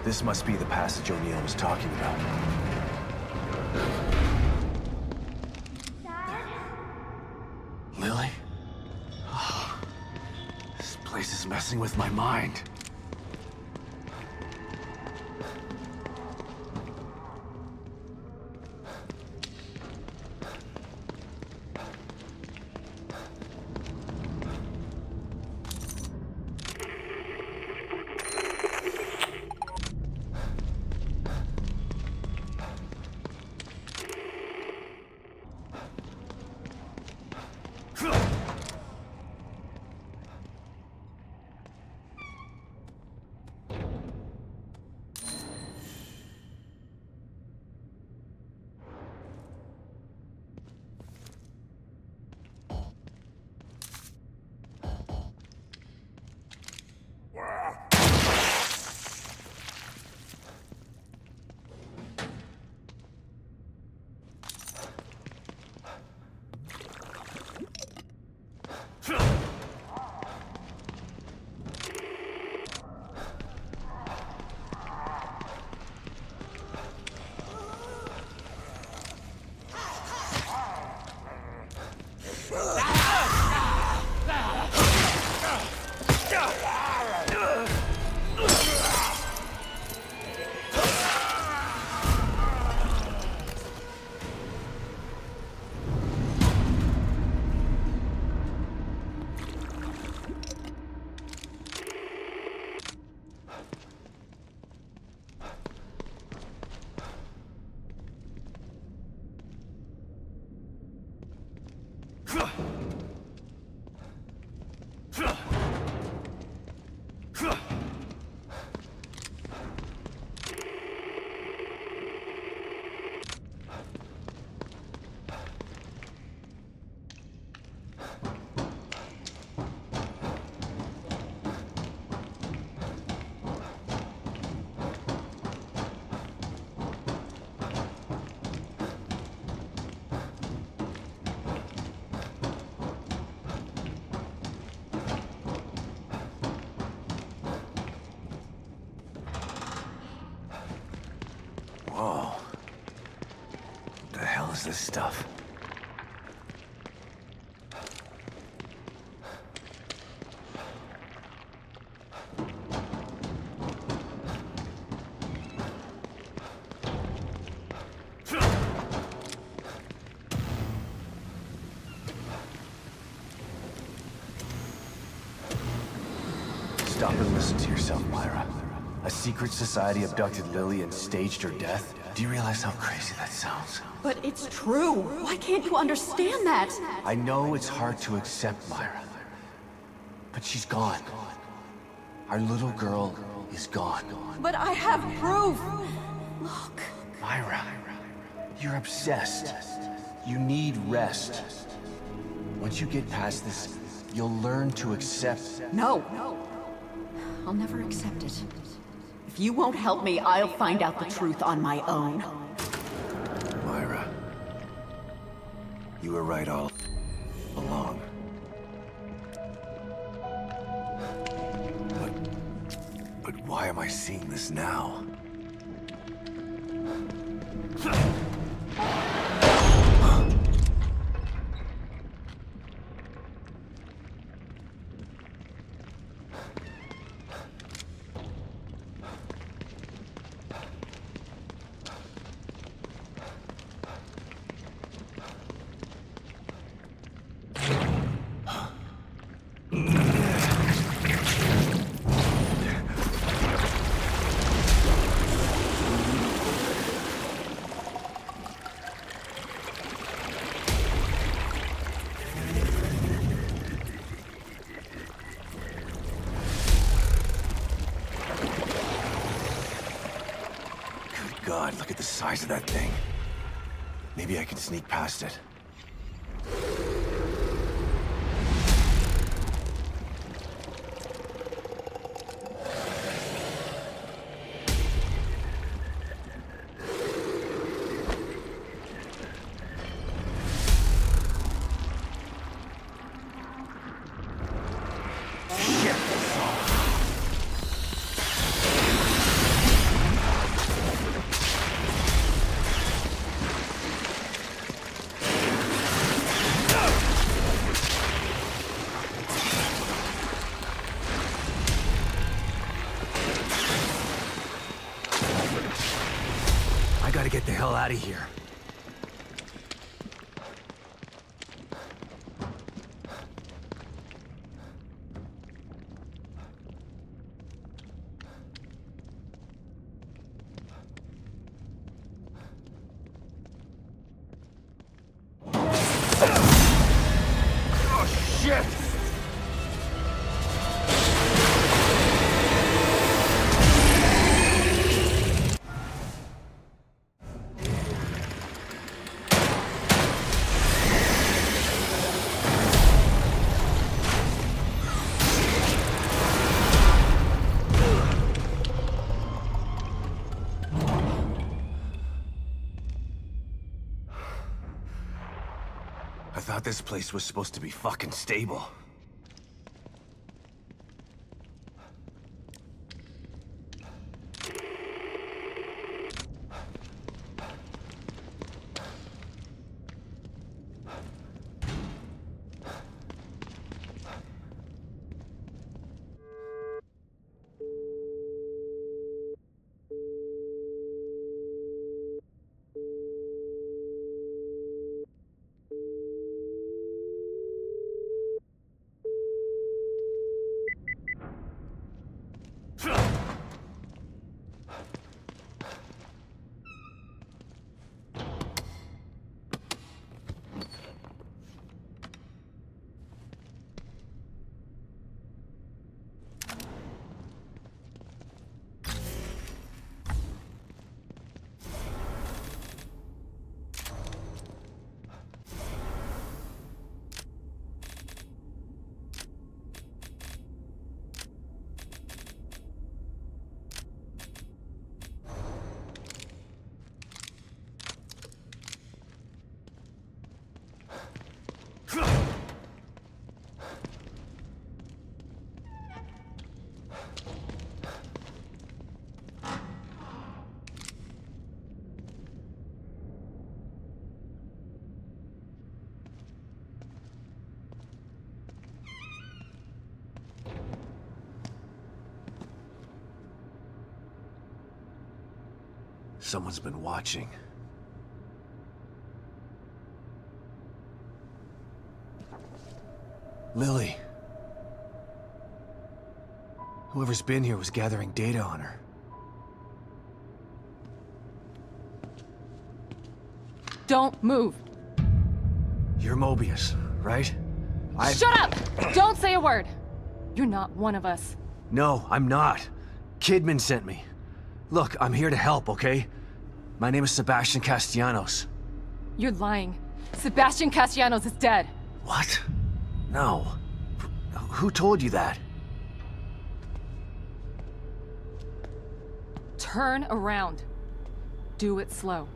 This must be the passage O'Neill was talking about. Lily? Oh, this place is messing with my mind. Whoa. What the hell is this stuff? Stop and listen to yourself, Myra. A secret society abducted Lily and staged her death? Do you realize how crazy that sounds? But it's true. Why can't you understand that? I know it's hard to accept, Myra. But she's gone. Our little girl is gone. But I have proof. Look. Myra, you're obsessed. You need rest. Once you get past this, you'll learn to accept. No. I'll never accept it. If you won't help me, I'll find out the truth on my own. Myra, you were right all along. But why am I seeing this now? God, look at the size of that thing. Maybe I can sneak past it. hell out of here. Oh, shit! I thought this place was supposed to be fucking stable. Someone's been watching. Lily. Whoever's been here was gathering data on her. Don't move. You're Mobius, right? Shut up! Don't say a word. You're not one of us. No, I'm not. Kidman sent me. Look, I'm here to help, okay? My name is Sebastian Castellanos. You're lying. Sebastian Castellanos is dead. What? No. Who told you that? Turn around. Do it slow.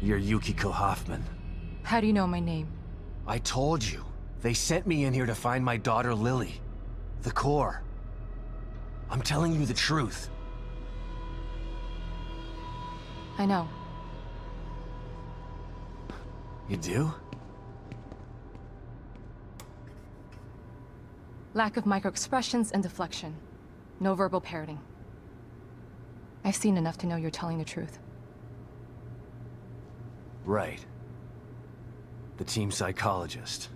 You're Yukiko Hoffman. How do you know my name? I told you. They sent me in here to find my daughter Lily. The core. I'm telling you the truth. I know. You do? Lack of microexpressions and deflection. No verbal parroting. I've seen enough to know you're telling the truth. Right. The team psychologist.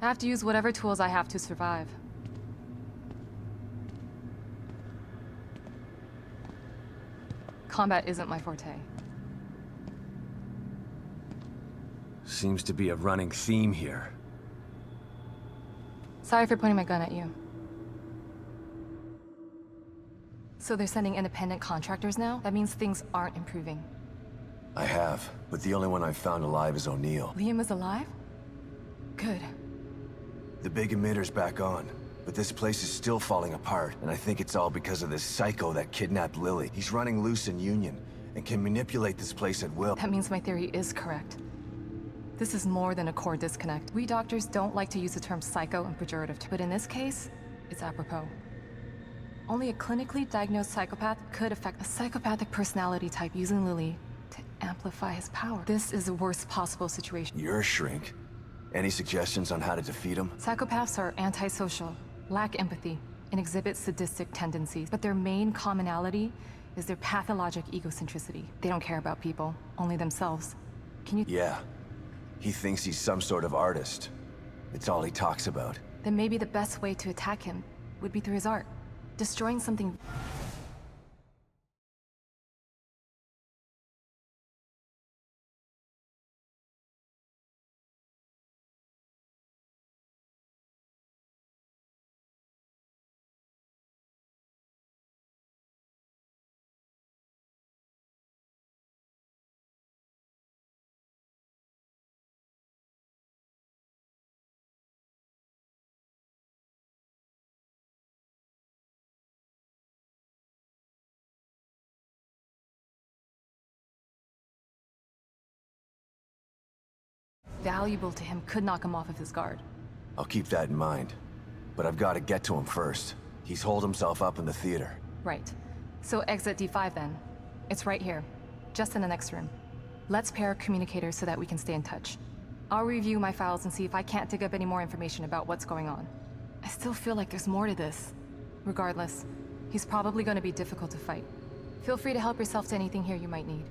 I have to use whatever tools I have to survive. Combat isn't my forte. Seems to be a running theme here. Sorry for pointing my gun at you. So they're sending independent contractors now? That means things aren't improving. I have, but the only one I've found alive is O'Neill. Liam is alive? Good. The big emitter's back on, but this place is still falling apart, and I think it's all because of this psycho that kidnapped Lily. He's running loose in Union, and can manipulate this place at will. That means my theory is correct. This is more than a core disconnect. We doctors don't like to use the term psycho and pejorative, but in this case, it's apropos. Only a clinically diagnosed psychopath could affect a psychopathic personality type using Lily to amplify his power. This is the worst possible situation. You're a shrink. Any suggestions on how to defeat him? Psychopaths are antisocial, lack empathy, and exhibit sadistic tendencies. But their main commonality is their pathologic egocentricity. They don't care about people, only themselves. Can you... Yeah. He thinks he's some sort of artist. It's all he talks about. Then maybe the best way to attack him would be through his art. Destroying something... valuable to him could knock him off of his guard. I'll keep that in mind. But I've got to get to him first. He's holed himself up in the theater. Right. So exit D5 then. It's right here, just in the next room. Let's pair communicators so that we can stay in touch. I'll review my files and see if I can't dig up any more information about what's going on. I still feel like there's more to this. Regardless, he's probably going to be difficult to fight. Feel free to help yourself to anything here you might need.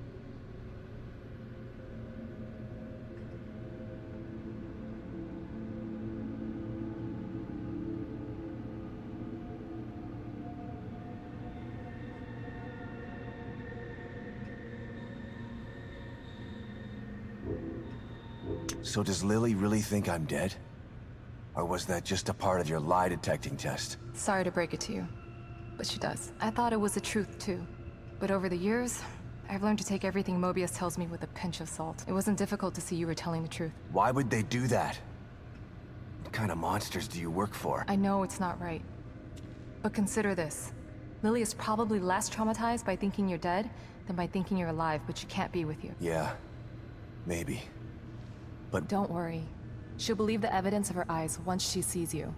So does Lily really think I'm dead? Or was that just a part of your lie detecting test? Sorry to break it to you, but she does. I thought it was the truth too. But over the years, I've learned to take everything Mobius tells me with a pinch of salt. It wasn't difficult to see you were telling the truth. Why would they do that? What kind of monsters do you work for? I know it's not right. But consider this. Lily is probably less traumatized by thinking you're dead than by thinking you're alive, but she can't be with you. Yeah, maybe. But Don't worry. She'll believe the evidence of her eyes once she sees you.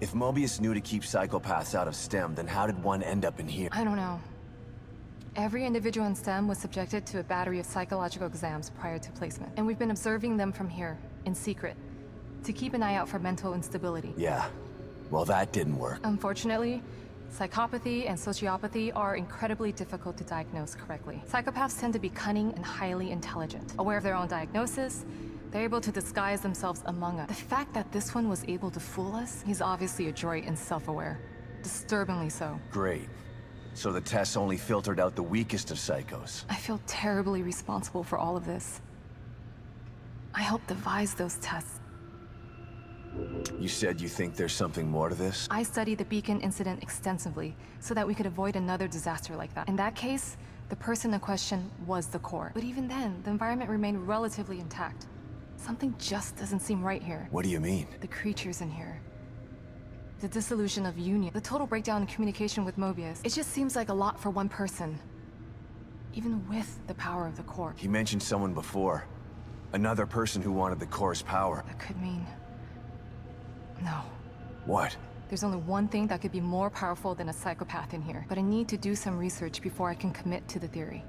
if Mobius knew to keep psychopaths out of STEM, then how did one end up in here? I don't know. Every individual in STEM was subjected to a battery of psychological exams prior to placement. And we've been observing them from here, in secret, to keep an eye out for mental instability. Yeah. Well, that didn't work. Unfortunately, psychopathy and sociopathy are incredibly difficult to diagnose correctly. Psychopaths tend to be cunning and highly intelligent. Aware of their own diagnosis, they're able to disguise themselves among us. The fact that this one was able to fool us, he's obviously adroit and self-aware. Disturbingly so. Great. So the tests only filtered out the weakest of psychos. I feel terribly responsible for all of this. I helped devise those tests. You said you think there's something more to this? I studied the Beacon incident extensively so that we could avoid another disaster like that. In that case, the person in question was the core. But even then, the environment remained relatively intact. Something just doesn't seem right here. What do you mean? The creatures in here. The dissolution of Union. The total breakdown in communication with Mobius. It just seems like a lot for one person. Even with the power of the core. He mentioned someone before. Another person who wanted the core's power. That could mean... No. What? There's only one thing that could be more powerful than a psychopath in here. But I need to do some research before I can commit to the theory.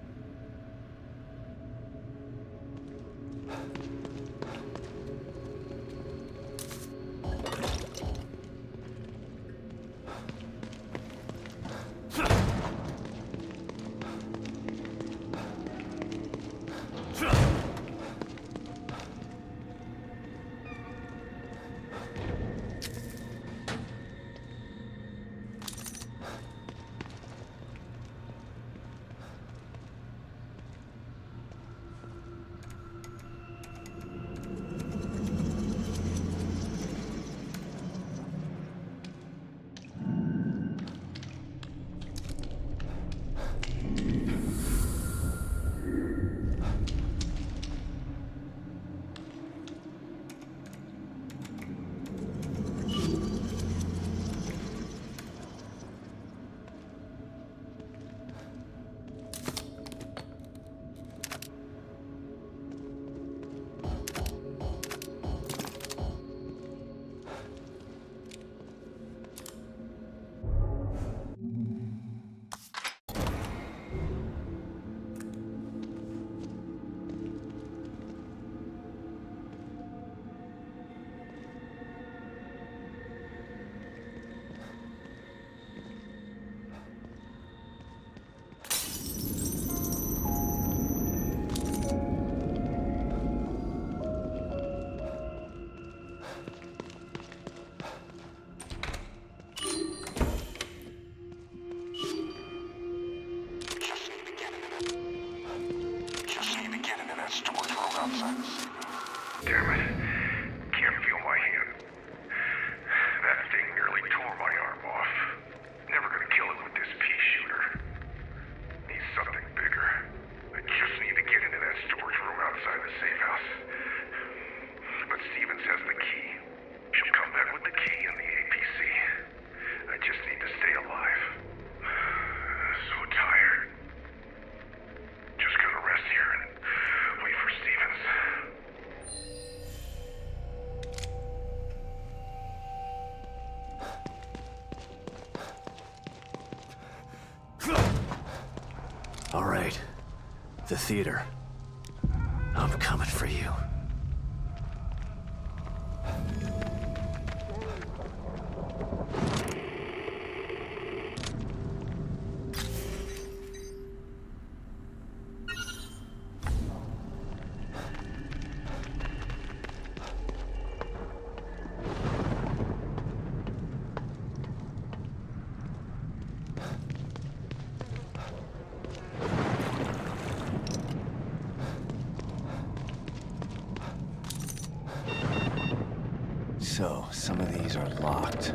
damn it. Can't feel my hand. That thing nearly tore my arm off. Never gonna kill it with this pea shooter. Need something bigger. I just need to get into that storage room outside the safe house. But Stevens has the key. She'll come back with the key and the APC. I just need to stay alive. So tired. Just gonna rest here and wait for Stevens. All right. The theater. I'm coming for you. So, some of these are locked.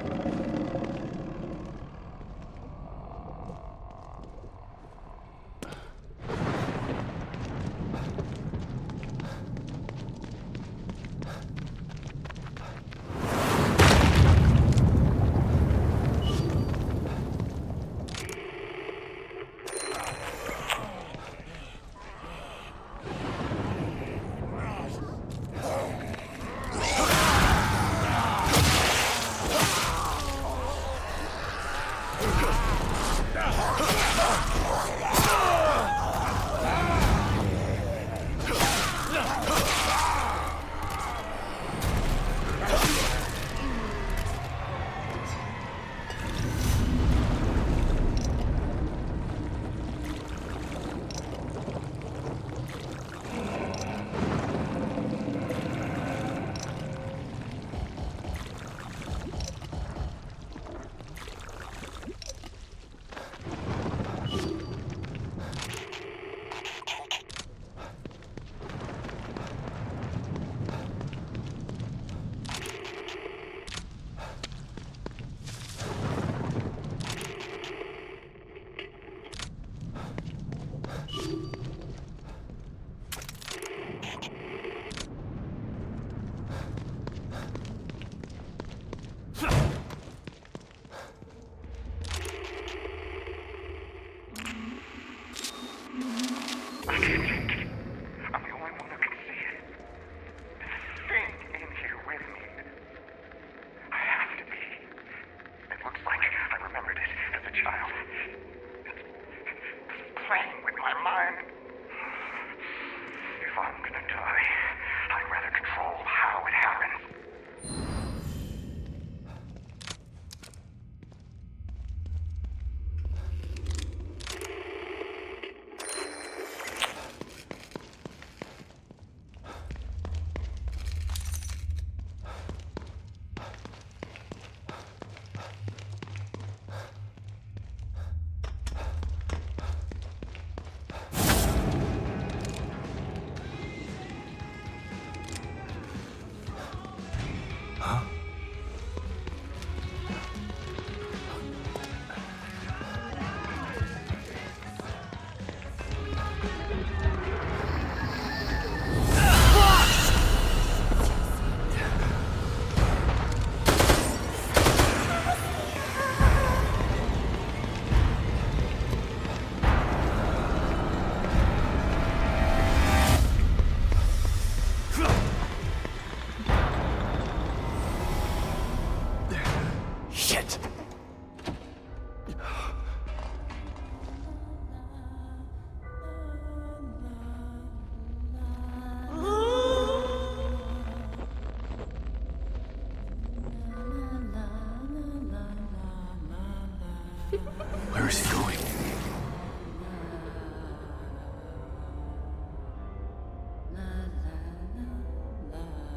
Where is he going?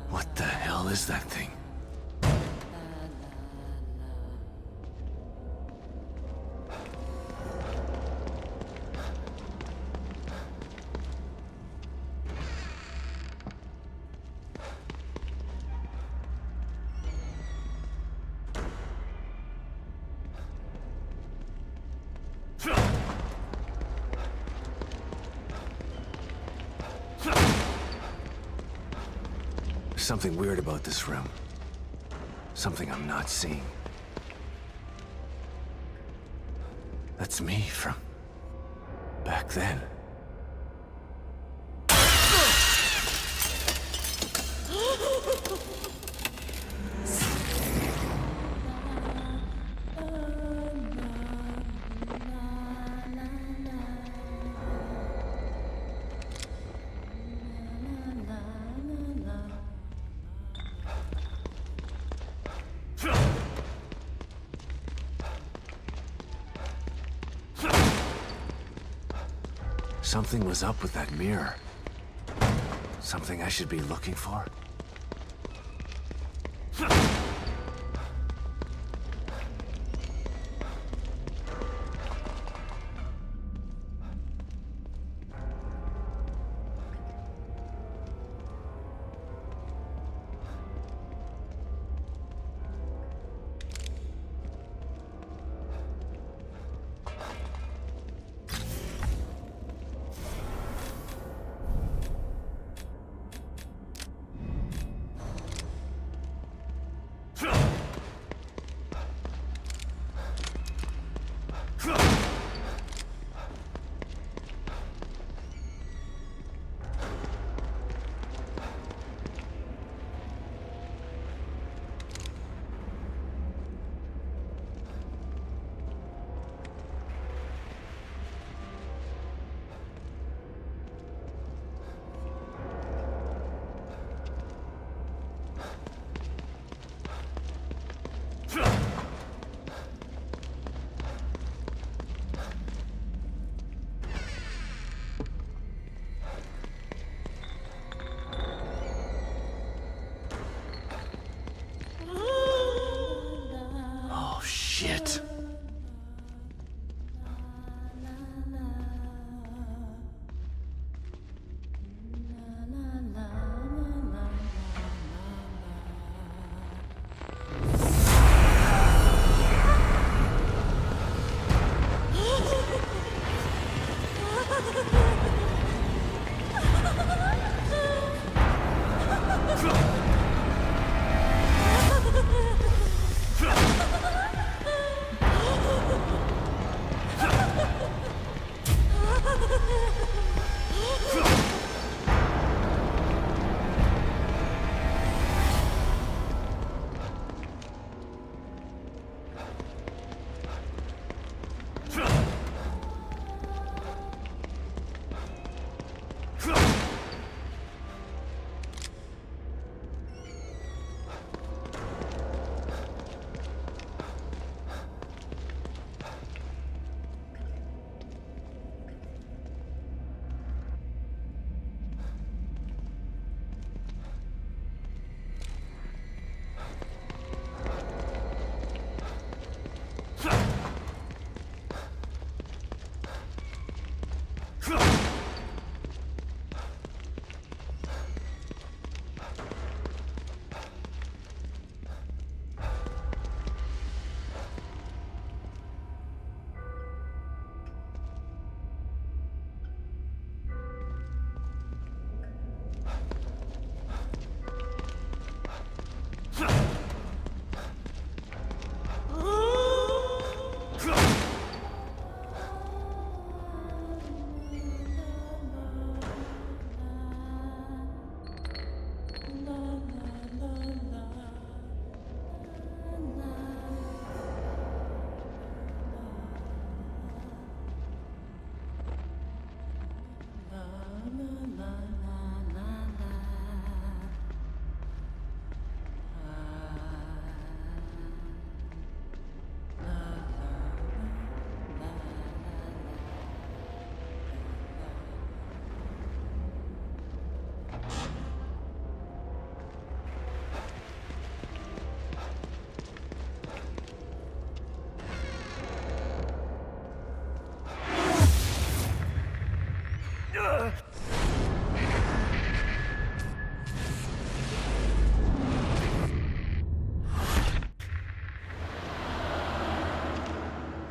What the hell is that thing? There's something weird about this room. Something I'm not seeing. That's me from back then. Something was up with that mirror. Something I should be looking for? Oh, shit.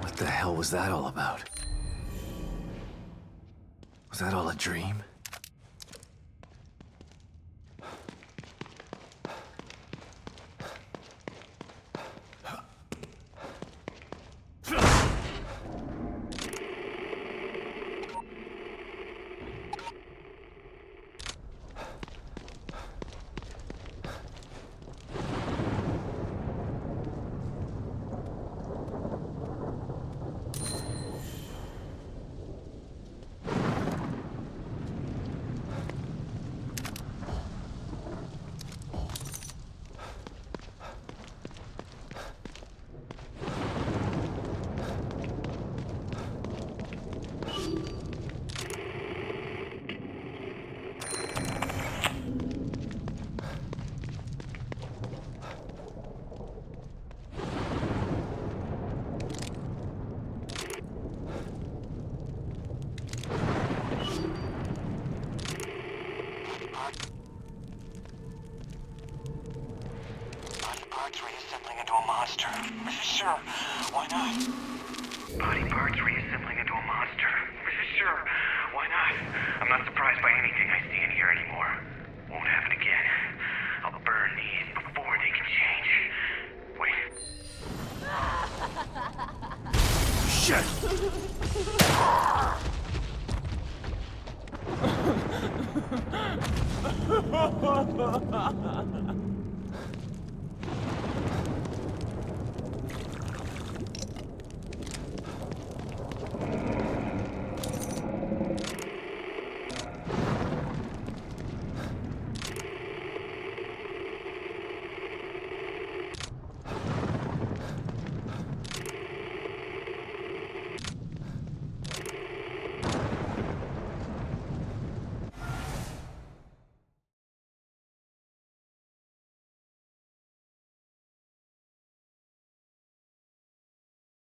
What the hell was that all about? Was that all a dream? Body parts reassembling into a monster. Sure, why not? Body parts reassembling into a monster. Sure, why not? I'm not surprised by anything I see in here anymore. Won't happen again. I'll burn these before they can change. Wait. Shit!